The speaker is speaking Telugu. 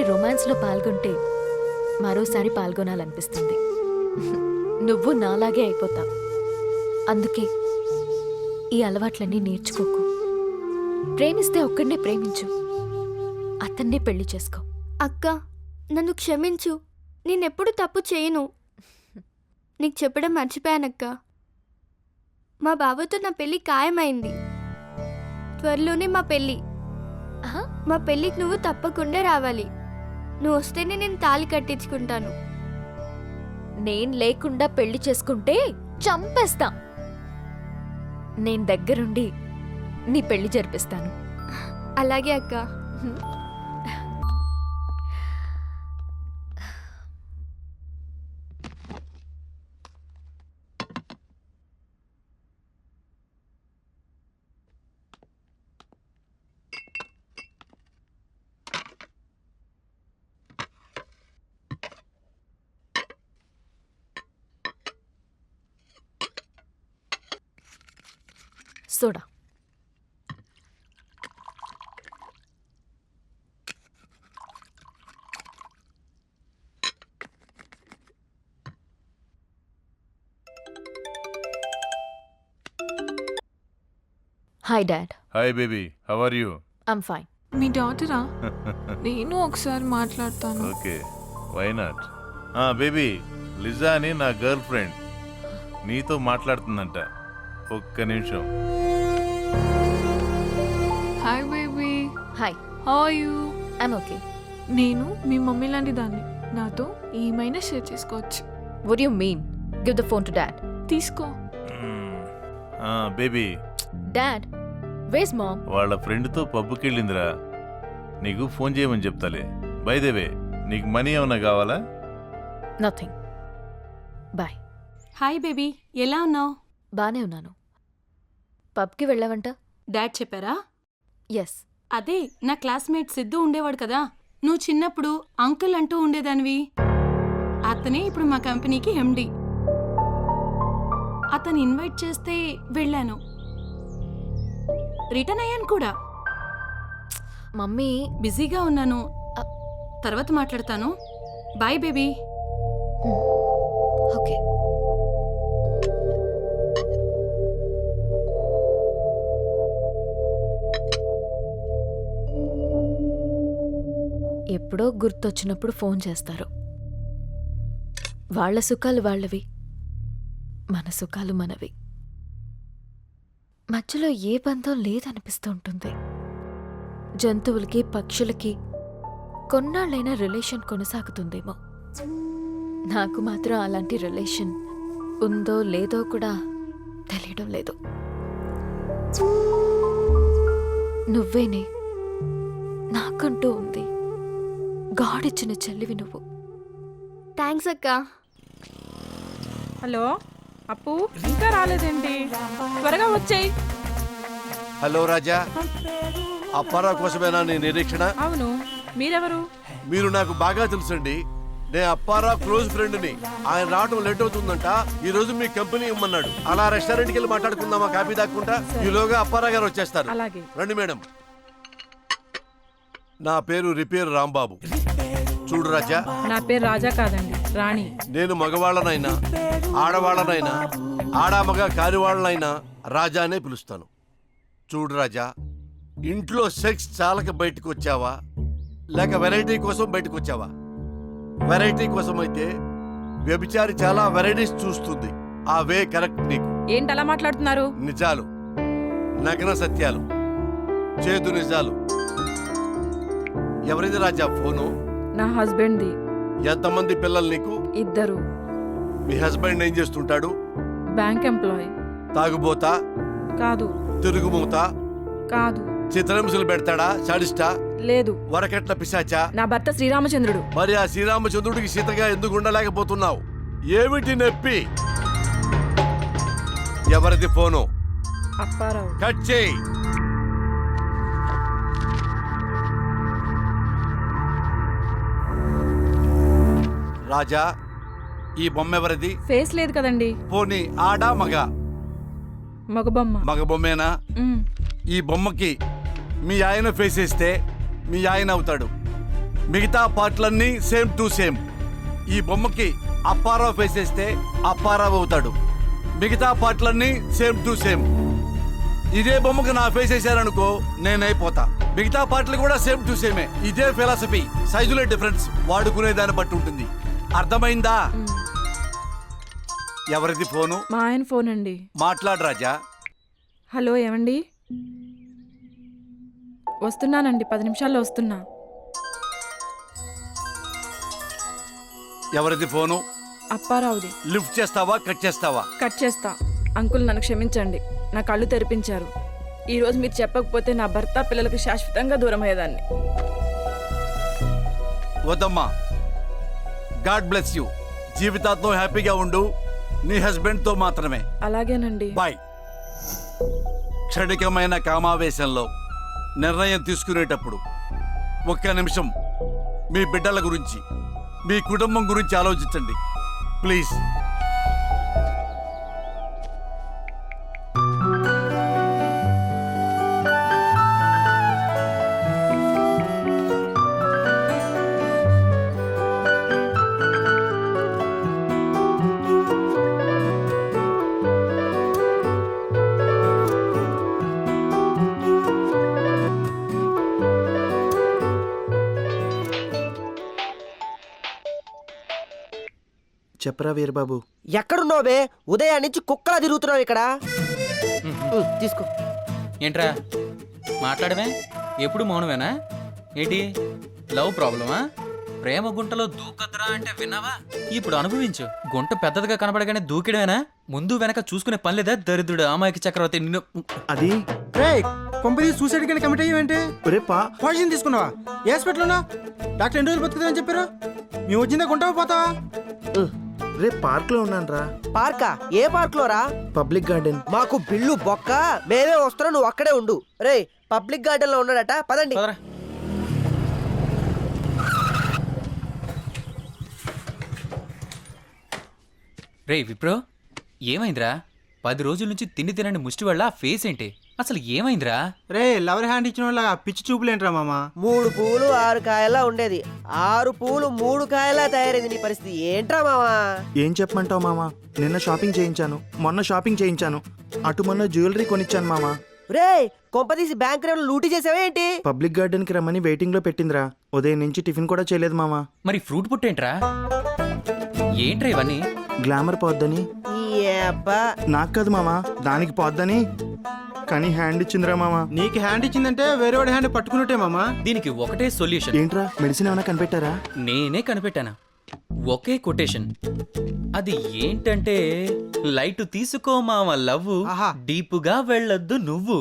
రొమాన్స్లో పాల్గొంటే మరోసారి పాల్గొనాలనిపిస్తుంది. నువ్వు నాలాగే అయిపోతావు. అందుకే ఈ అలవాట్లన్నీ నేర్చుకోకు. ప్రేమిస్తే ఒక్కడినే ప్రేమించు, అతన్నే పెళ్లి చేసుకో. అక్క, నన్ను క్షమించు. నేనెప్పుడు తప్పు చేయను. నీకు చెప్పడం మర్చిపోయానక్క. మా బావతో నా పెళ్లి ఖాయమైంది. త్వరలోనే మా పెళ్లి. మా పెళ్లికి నువ్వు తప్పకుండా రావాలి. నువ్వు వస్తేనే నేను తాళి కట్టించుకుంటాను. నేను లేకుండా పెళ్లి చేసుకుంటే చంపేస్తా. నేను దగ్గరుండి నీ పెళ్లి జరిపిస్తాను. అలాగే అక్క. Soda. Hi dad. Hi baby, how are you? I'm fine. మీ డాటరా? నేను ఒకసారి మాట్లాడతాను. Okay, why not? Baby, Liza అని నా గర్ల్ ఫ్రెండ్ నీతో మాట్లాడుతుందంట. ఒక్క నిమిషం. Hi baby. Hi. How are you? I'm okay. నేను మీ మమ్మీ లాంటి దాన్ని. నాతో ఏమైనా షేర్ చేసుకోవచ్చు. What you mean? Give the phone to dad. తీసుకో. Baby, dad, where's mom? వాళ్ళ ఫ్రెండ్తో పబ్కి వెళ్ళిందిరా. నీకు ఫోన్ చేయమని చెప్తాలే. బై ద వే, నీకు మనీ ఏమన్నా కావాలా? నథింగ్. బాయ్. హాయ్ బేబీ, ఎలా ఉన్నావు? బానే ఉన్నాను. పబ్కి వెళ్ళావంట? డాడ్ చెప్పారా? ఎస్. అదే, నా క్లాస్మేట్ సిద్ధు ఉండేవాడు కదా, నువ్వు చిన్నప్పుడు అంకుల్ అంటూ ఉండేదానివి. అతనే ఇప్పుడు మా కంపెనీకి ఎండి. అతను ఇన్వైట్ చేస్తే వెళ్ళాను. రిటర్న్ అయ్యాను కూడా. మమ్మీ బిజీగా ఉన్నాను, తర్వాత మాట్లాడతాను. Bye baby. ఓకే. ఎప్పుడో గుర్తొచ్చినప్పుడు ఫోన్ చేస్తారు. వాళ్ళ సుఖాలు వాళ్ళవి, మన సుఖాలు మనవి. మధ్యలో ఏ బంధం లేదనిపిస్తూ ఉంటుంది. జంతువులకి, పక్షులకి కొన్నాళ్ళైనా రిలేషన్ కొనసాగుతుందేమో. నాకు మాత్రం అలాంటి రిలేషన్ ఉందో లేదో కూడా తెలియడం లేదు. నువ్వేనే నాకంటూ ఉంది. గాడిచ్చిన చెల్లివి నువ్వు. థ్యాంక్స్ అక్క. హలో అప్పు, ఇంకా రాలేదండి, త్వరగా వచ్చేయ్. హలో రాజా, అప్పారావు కోసమేనా నీ నిరీక్షణ? అవును, మీరెవరు? మీరు నాకు బాగా తెలుసండి. నేను అప్పారావు క్లోజ్ ఫ్రెండ్ని. ఆయన రావటం లేట్ అవుతుందంట. ఈ రోజు మీ కంపెనీ ఇమ్మన్నాడు. అలా రెస్టారెంట్కి వెళ్ళి మాట్లాడుకుందామా కాఫీ దాక్కుంటా? ఈలోగా అప్పారావు గారు వచ్చేస్తారు. అలాగే. రండి మేడం. నా పేరు రిపేర్ రాంబాబు. చూడు రాజా, నా పేరు రాజా కాదండి, రాణి. నేను మగవాళ్ళనైనా ఆడవాళ్ళనైనా ఆడామగ కానివాళ్ళనైనా రాజానే పిలుస్తాను. చూడు రాజా, ఇంట్లో సెక్స్ చాలక బయటకు వచ్చావా, లేక వెరైటీ కోసం బయటకు వచ్చావా? వెరైటీ కోసం అయితే వ్యభిచారి చాలా వెరైటీస్ చూస్తుంది. ఆ వే కరెక్ట్ నీకు. ఏంటి అలా మాట్లాడుతున్నారు? నిజాలు, నగ్న సత్యాలు, చేదు నిజాలు. ఎవరిది రాజా ఫోను? నా హస్బెండ్ది. ఎంతమంది పిల్లలు నీకు? 2. మీ హస్బెండ్ ఏం చేస్తుంటాడు? Bank employee. తాగుబోతా? కాదు. తిరుగుమూతా? కాదు. చిత్రహింసలు పెడతాడా? సాడిస్టా? లేదు. వరకట్ల పిశాచా? నా భర్త శ్రీరామచంద్రుడు. మరి ఆ శ్రీరామచంద్రుడికి సీతగా ఎందుకు ఉండలేకపోతున్నావు? ఏమిటి నొప్పి? ఎవరిది ఫోను? అప్పారావు. కట్ చేయి. రాజా, ఈ బొమ్మ ఎవరిది? ఫేస్ లేదు కదండి. పోనీ ఆడా మగ? మగబొమ్మ. మగ బొమ్మేనా? ఈ బొమ్మకి మీ ఆయన ఫేస్ వేస్తే మీ ఆయన అవుతాడు. మిగతా పార్ట్లన్నీ సేమ్ టు సేమ్. ఈ బొమ్మకి అప్పారావు ఫేస్ వేస్తే అప్పారావు అవుతాడు. మిగతా పార్ట్లన్నీ సేమ్ టు సేమ్. ఇదే బొమ్మకి నా ఫేస్ వేసారనుకో నేనైపోతా. మిగతా పార్ట్లు కూడా సేమ్ టు సేమే. ఇదే ఫిలాసఫీ. సైజులే డిఫరెన్స్, వాడుకునే దాన్ని బట్టి ఉంటుంది. అర్థమైందా? ఎవరిది ఫోను? మా ఆయన ఫోన్ అండి. మాట్లాడు రాజా. హలో, ఏమండి? వస్తున్నానండి, 10 నిమిషాల్లో వస్తున్నా. ఎవరిది ఫోను? అప్పారావుది. లిఫ్ట్ చేస్తావా, కట్ చేస్తావా? కట్ చేస్తా. అంకుల్, నన్ను క్షమించండి. నా కళ్ళు తెరిపించారు. ఈరోజు మీరు చెప్పకపోతే నా భర్త పిల్లలకి శాశ్వతంగా దూరం అయ్యేదాన్ని. వద్దమ్మా. God bless you. జీవితాంతం హ్యాపీగా ఉండు. నీ హస్బెండ్తో మాత్రమే. అలాగేనండి. బాయ్. క్షణికమైన కామావేశంలో నిర్ణయం తీసుకునేటప్పుడు ఒక్క నిమిషం మీ బిడ్డల గురించి, మీ కుటుంబం గురించి ఆలోచించండి ప్లీజ్. చెప్పరా వీరబాబు. ఎక్కడున్నావు బే? ఉదయం నుంచి కుక్కలా తిరుగుతున్నావు ఇక్కడ. తీసుకో. ఏంట్రా మాట్లాడమే? ఎప్పుడు మౌనమేనా ఏంటి? లవ్ ప్రాబ్లమా? ప్రేమ గుంటలో దూకద్రా అంటే విన్నావా? ఇప్పుడు అనుభవించు. గుంట పెద్దదిగా కనబడగానే దూకిడమేనా? ముందు వెనక చూసుకునే పని లేదా? దరిద్రుడు అమాయక చక్రవర్తి నిన్ను. అది కొంపది సూసైడ్ కానీ కమిట్ అయ్యేంటి? రేపా పాయిజన్ తీసుకున్నావా? ఏ హాస్పిటల్లోనా? డాక్టర్ 2 రోజులు బతుకుతామని చెప్పారు. మేము వచ్చిందా కొంటావా పోతావా? రేపు పార్క్ లో ఉన్నాను రా. పార్కా? ఏ పార్క్ లో రా? Public garden. మాకు బిల్లు బొక్క. మేమే వస్తున్నాం, నువ్వు అక్కడే ఉండు. రే, పబ్లిక్ గార్డెన్ లో ఉన్నాడట, పదండి. పదరా. రే విప్రో, ఏమైందిరా? 10 రోజుల నుంచి తిండి తినని ముష్టి వల్ల ఆ ఫేస్ ఏంటి? అసలు ఏమైందిరా? రే, లవర్ హ్యాండ్ ఇచ్చిన వాళ్ళ పిచ్చి చూపులేంట్రా మామ? 3 పువ్వులు 6 కాయలా ఉండేది, 6 పువ్వులు 3 కాయలా తయారైంది. నీ పరిస్థితి ఏంట్రా మావా? ఏం చెప్పమంటావు మామా? నిన్న షాపింగ్ చేయించాను, మొన్న షాపింగ్ చేయించాను, అటు మొన్న జ్యువెలరీ కొనిచ్చాను మామా. రే, కొంపదీసి బ్యాంక్ లూటీ చేసావా ఏంటి? పబ్లిక్ గార్డెన్ కి రమ్మని వెయిటింగ్ లో పెట్టిందిరా. ఉదయం నుంచి టిఫిన్ కూడా చేయలేదు మామా. మరి ఫ్రూట్ పుట్టేంట్రా? ఏంట్రా ఇవన్నీ? గ్లామర్ పోద్దని. నాకు కాదు మామా, దానికి పోద్దని. కానీ హ్యాండ్ ఇచ్చిందిరా మామా. నీకు హ్యాండ్ ఇచ్చిందంటే వేరే వాడి హ్యాండ్ పట్టుకున్నట్టే మామ. దీనికి ఒకటే సొల్యూషన్. ఏంట్రా, మెడిసిన్ ఏమైనా కనిపెట్టారా? నేనే కనిపెట్టాను. ఒకే కొటేషన్. అది ఏంటంటే, లైట్ తీసుకో మామ లవ్, ఆహా. డీపుగా వెళ్ళొద్దు నువ్వు.